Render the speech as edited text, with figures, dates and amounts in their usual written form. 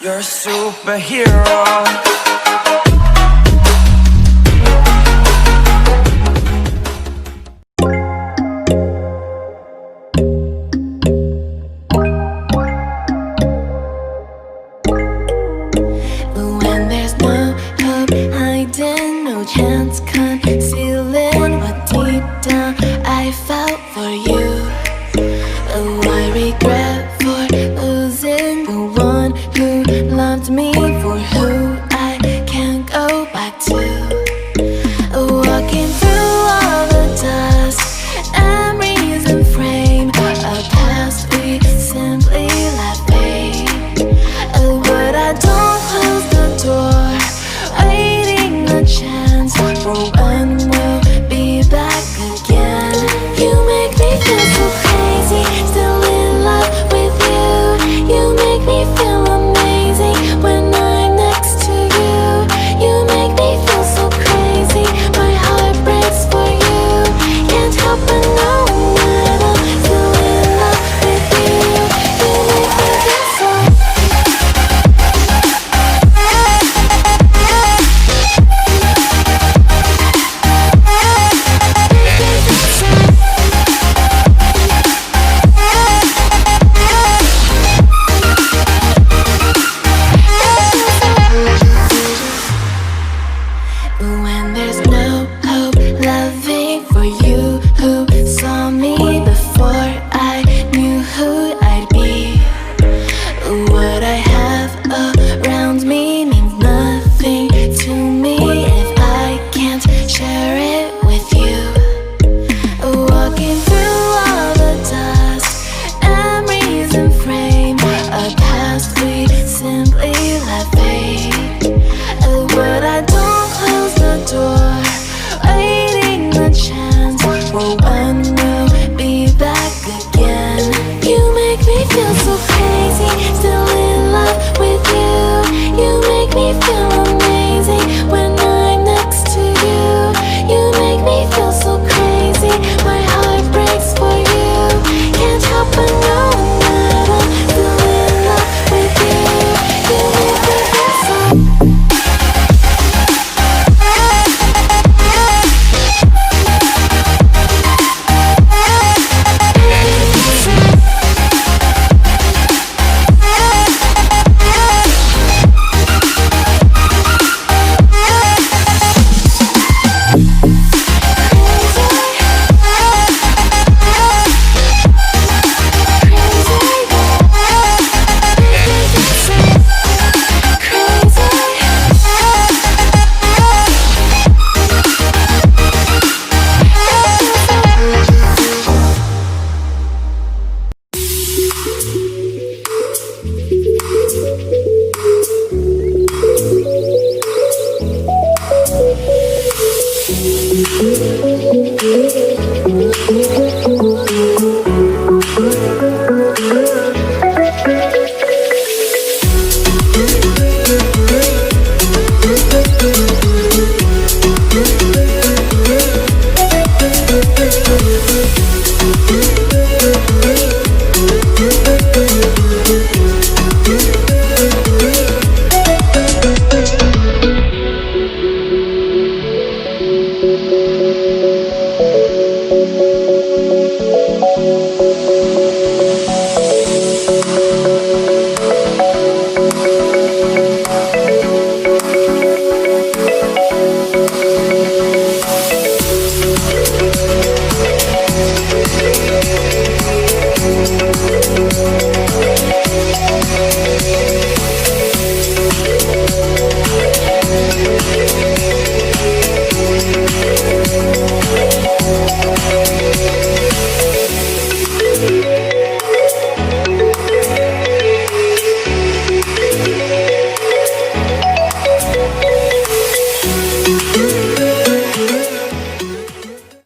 You're a superhero. When there's no hope hiding, no chance concealing what deep down I felt for you. Oh, I regret for losing the one who loved me, for who I can't go back to. Walking through all the dust, memories and frame, a past we simply let fade. Oh, but I don't close the door, waiting a chance for when we'll be back again. You make me feel so crazy, still in love with you. You make me feel amazing when I'm next to you. You make me feel so crazy, my heart breaks for you. Can't help but know that I'm still in love with you. You make me feel so. When there's no hope loving for you who saw me before I knew who I'd be. What I have around me means nothing to me if I can't share it with you. Walking through all the dust, memories and frame, a past we simply let fade. But I don't close the door, waiting the chance for when we'll be back again. You make me feel so crazy, still in love with you. You make me feel amazing when I'm next to you. You make me feel so crazy, my heart breaks for you. Can't help but know that I'm still in love with you. You make me feel so. Thank you.